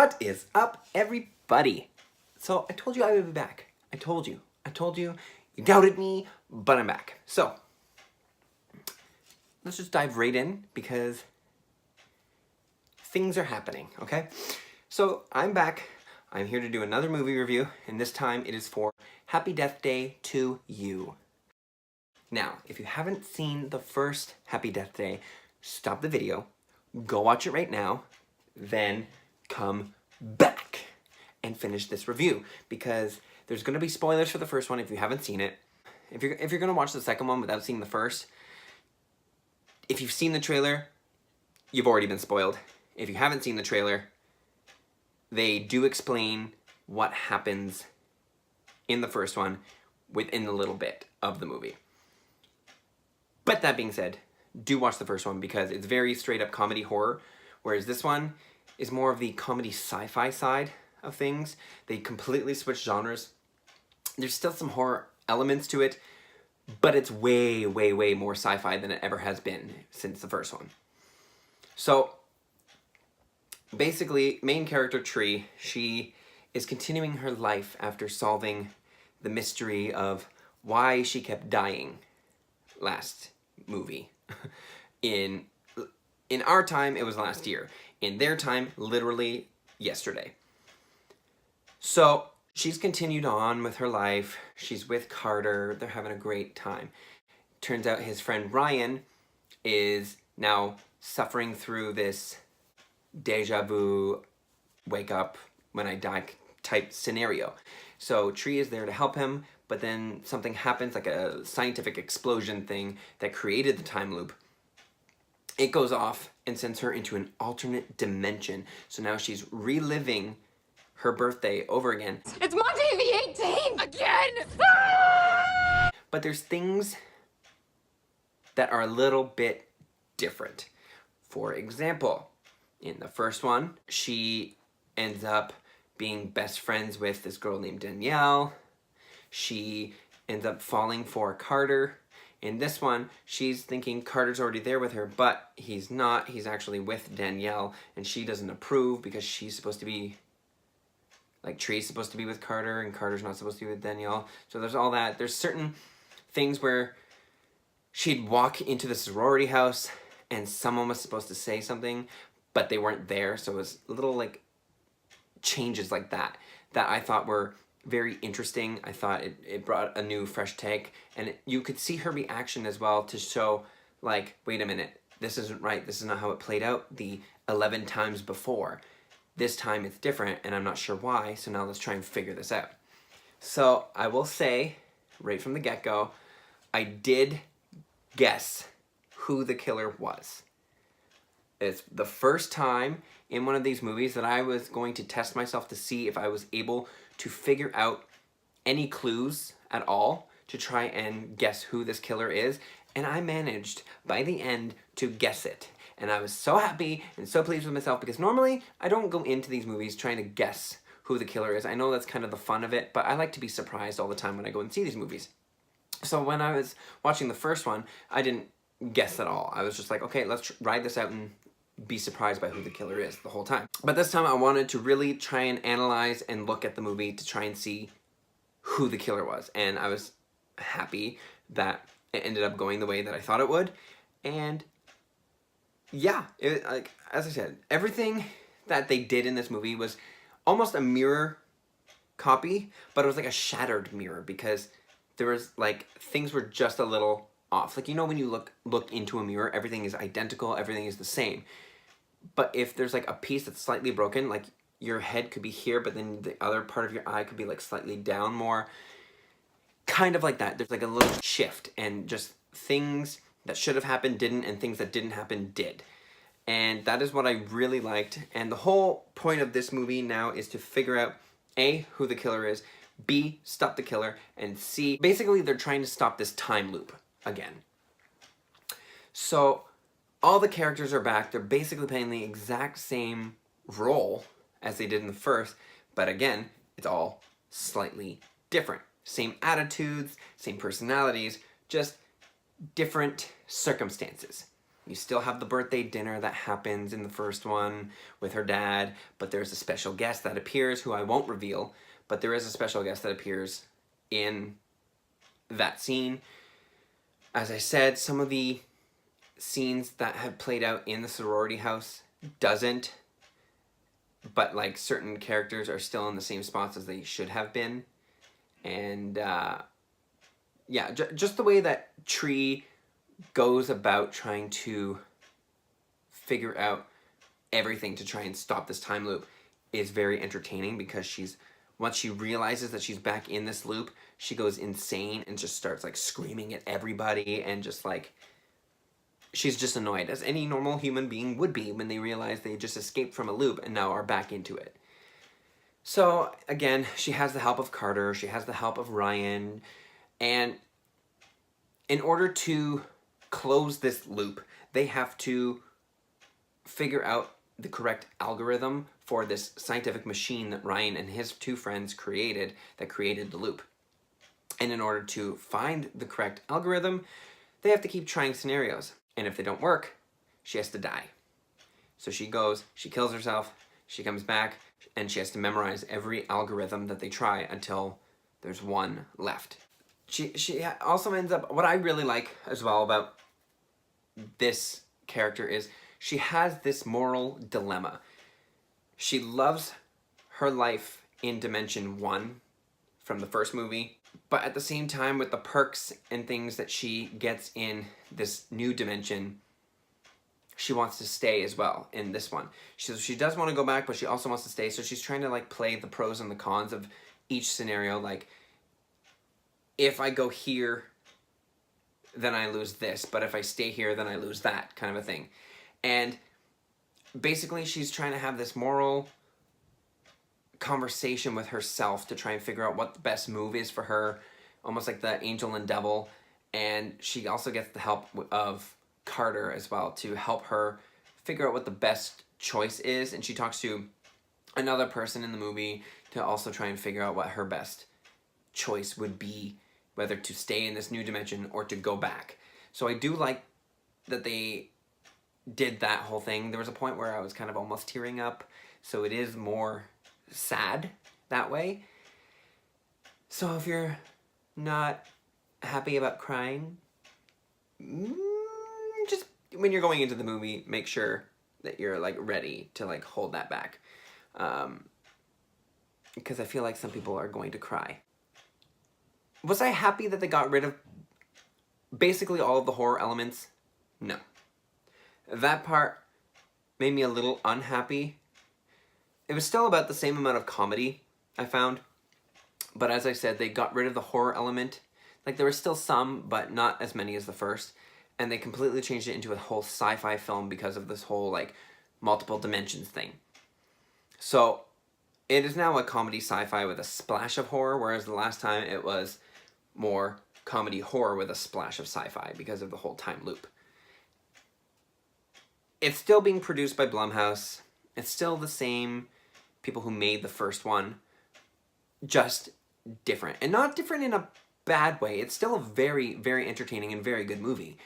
What is up, everybody? So I told you I would be back. I told you. You doubted me, but I'm back. So let's just dive right in because things are happening, okay? So I'm back. I'm here to do another movie review, and this time it is for Happy Death Day to You. Now, if you haven't seen the first Happy Death Day, stop the video, go watch it right now, then come back and finish this review, because there's going to be spoilers for the first one if you haven't seen it. If you're going to watch the second one without seeing the first, if you've seen the trailer, you've already been spoiled. If you haven't seen the trailer, they do explain what happens in the first one within a little bit of the movie. But that being said, do watch the first one because it's very straight up comedy horror, whereas this one is more of the comedy sci-fi side of things. They completely switch genres. There's still some horror elements to it, but it's way, way, way more sci-fi than it ever has been since the first one. So basically, main character Tree, she is continuing her life after solving the mystery of why she kept dying last movie. In our time, it was last year. In their time, literally yesterday. So she's continued on with her life. She's with Carter. They're having a great time. Turns out his friend Ryan is now suffering through this deja vu, wake up when I die type scenario. So Tree is there to help him, but then something happens, like a scientific explosion thing that created the time loop. It goes off and sends her into an alternate dimension. So now she's reliving her birthday over again. It's Monday the 18th! Again! But there's things that are a little bit different. For example, in the first one, she ends up being best friends with this girl named Danielle. She ends up falling for Carter. In this one, she's thinking Carter's already there with her, but he's not. He's actually with Danielle, and she doesn't approve because she's supposed to be, like, Tree's supposed to be with Carter, and Carter's not supposed to be with Danielle. So there's all that. There's certain things where she'd walk into the sorority house, and someone was supposed to say something, but they weren't there. So it was little, like, changes like that I thought were very interesting. I thought it brought a new fresh take, and you could see her reaction as well to show, like, wait a minute, this isn't right, this is not how it played out the 11 times before. This time it's different, and I'm not sure why, so now let's try and figure this out. So I will say, right from the get-go, I did guess who the killer was. It's the first time in one of these movies that I was going to test myself to see if I was able to figure out any clues at all to try and guess who this killer is, and I managed by the end to guess it. And I was so happy and so pleased with myself because normally I don't go into these movies trying to guess who the killer is. I know that's kind of the fun of it, but I like to be surprised all the time when I go and see these movies. So when I was watching the first one, I didn't guess at all. I was just like, okay, let's ride this out and be surprised by who the killer is the whole time. But this time I wanted to really try and analyze and look at the movie to try and see who the killer was. And I was happy that it ended up going the way that I thought it would. And yeah, like, as I said, everything that they did in this movie was almost a mirror copy, but it was like a shattered mirror because there was, like, things were just a little off. Like, you know, when you look into a mirror, everything is identical, everything is the same. But if there's, like, a piece that's slightly broken, like, your head could be here, but then the other part of your eye could be, like, slightly down more. Kind of like that. There's, like, a little shift, and just things that should have happened didn't, and things that didn't happen did. And that is what I really liked. And the whole point of this movie now is to figure out, A, who the killer is, B, stop the killer, and C, basically they're trying to stop this time loop again. So all the characters are back. They're basically playing the exact same role as they did in the first, but again, it's all slightly different. Same attitudes, same personalities, just different circumstances. You still have the birthday dinner that happens in the first one with her dad, but there's a special guest that appears who I won't reveal, but there is a special guest that appears in that scene. As I said, some of the scenes that have played out in the sorority house doesn't, but like certain characters are still in the same spots as they should have been. And yeah, just the way that Tree goes about trying to figure out everything to try and stop this time loop is very entertaining, because once she realizes that she's back in this loop, she goes insane and just starts like screaming at everybody, and just like, she's just annoyed, as any normal human being would be when they realize they just escaped from a loop and now are back into it. So again, she has the help of Carter, she has the help of Ryan, and in order to close this loop, they have to figure out the correct algorithm for this scientific machine that Ryan and his two friends created that created the loop. And in order to find the correct algorithm, they have to keep trying scenarios. And if they don't work, she has to die. So she goes, she kills herself, she comes back, and she has to memorize every algorithm that they try until there's one left. She also ends up, what I really like as well about this character is she has this moral dilemma. She loves her life in Dimension 1 from the first movie, but at the same time, with the perks and things that she gets in this new dimension, she wants to stay as well in this one. She does want to go back, but she also wants to stay, so she's trying to like play the pros and the cons of each scenario. Like, if I go here, then I lose this, but if I stay here, then I lose that, kind of a thing. And basically, she's trying to have this moral conversation with herself to try and figure out what the best move is for her, almost like the angel and devil. And she also gets the help of Carter as well to help her figure out what the best choice is. And she talks to another person in the movie to also try and figure out what her best choice would be, whether to stay in this new dimension or to go back. So I do like that they did that whole thing. There was a point where I was kind of almost tearing up, so it is more sad that way. So if you're not happy about crying, just when you're going into the movie, make sure that you're like ready to like hold that back, because I feel like some people are going to cry. Was I happy that they got rid of basically all of the horror elements? No. That part made me a little unhappy. It was still about the same amount of comedy, I found. But as I said, they got rid of the horror element. Like, there were still some, but not as many as the first. And they completely changed it into a whole sci-fi film because of this whole, like, multiple dimensions thing. So, it is now a comedy sci-fi with a splash of horror, whereas the last time it was more comedy horror with a splash of sci-fi because of the whole time loop. It's still being produced by Blumhouse. It's still the same people who made the first one, just different. And not different in a bad way. It's still a very, very entertaining and very good movie.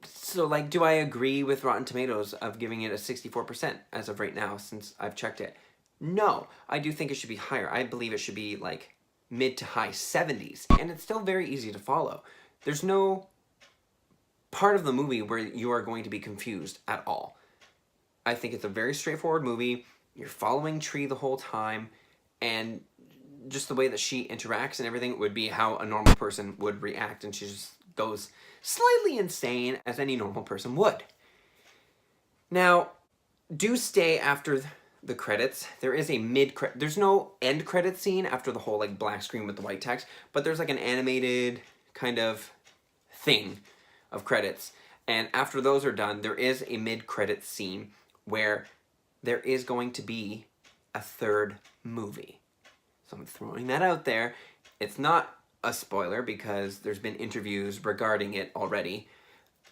So, like, do I agree with Rotten Tomatoes of giving it a 64% as of right now, since I've checked it? No. I do think it should be higher. I believe it should be, like, mid to high 70s. And it's still very easy to follow. There's no part of the movie where you are going to be confused at all. I think it's a very straightforward movie. You're following Tree the whole time, and just the way that she interacts and everything would be how a normal person would react, and she just goes slightly insane, as any normal person would. Now, do stay after the credits. There is a there's no end credit scene after the whole like black screen with the white text, but there's like an animated kind of thing of credits. And after those are done, there is a mid-credit scene where there is going to be a third movie. So I'm throwing that out there. It's not a spoiler because there's been interviews regarding it already.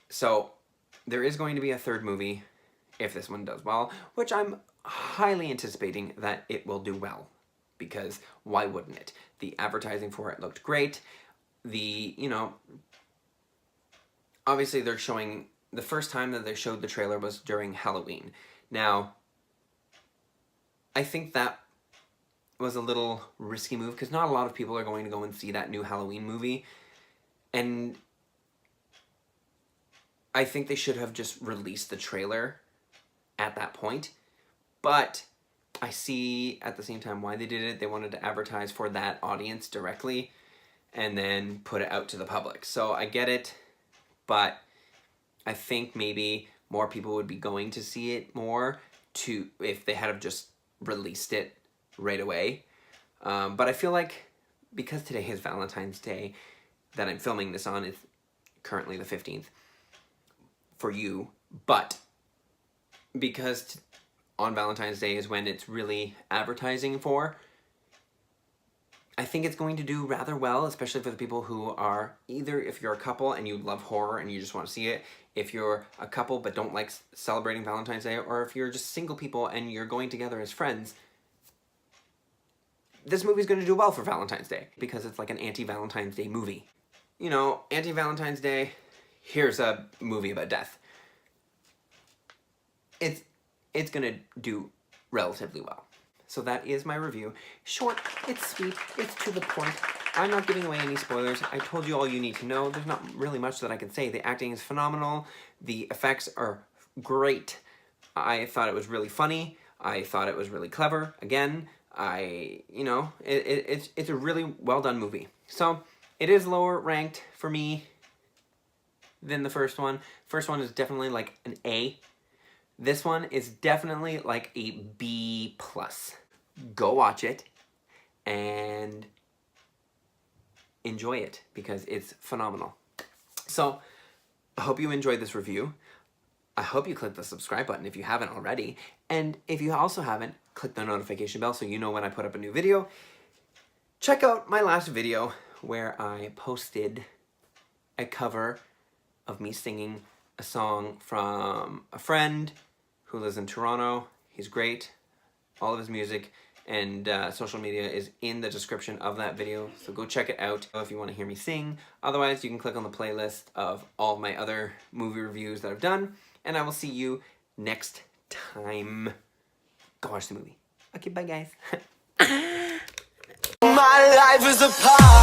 So there is going to be a third movie if this one does well, which I'm highly anticipating that it will do well, because why wouldn't it? The advertising for it looked great. Obviously they're showing the first time that they showed the trailer was during Halloween. Now, I think that was a little risky move because not a lot of people are going to go and see that new Halloween movie. And I think they should have just released the trailer at that point. But I see at the same time why they did it. They wanted to advertise for that audience directly and then put it out to the public. So I get it, but I think maybe more people would be going to see it more if they had have just released it right away. But I feel like because today is Valentine's Day that I'm filming this on, it's currently the 15th for you, but because on Valentine's Day is when it's really advertising for, I think it's going to do rather well, especially for the people who are either if you're a couple and you love horror and you just want to see it, if you're a couple but don't like celebrating Valentine's Day, or if you're just single people and you're going together as friends. This movie's going to do well for Valentine's Day because it's like an anti-Valentine's Day movie. You know, anti-Valentine's Day, here's a movie about death. It's going to do relatively well. So that is my review. Short, it's sweet, it's to the point. I'm not giving away any spoilers. I told you all you need to know. There's not really much that I can say. The acting is phenomenal. The effects are great. I thought it was really funny. I thought it was really clever. Again, it's a really well done movie. So it is lower ranked for me than the first one. First one is definitely like an A. This one is definitely like a B+. Go watch it and enjoy it because it's phenomenal. So I hope you enjoyed this review. I hope you click the subscribe button if you haven't already. And if you also haven't, click the notification bell so you know when I put up a new video. Check out my last video where I posted a cover of me singing a song from a friend who lives in Toronto. He's great. All of his music and social media is in the description of that video, so go check it out if you want to hear me sing. Otherwise, you can click on the playlist of all of my other movie reviews that I've done, and I will see you next time. Go watch the movie. Okay, bye guys. My life is a part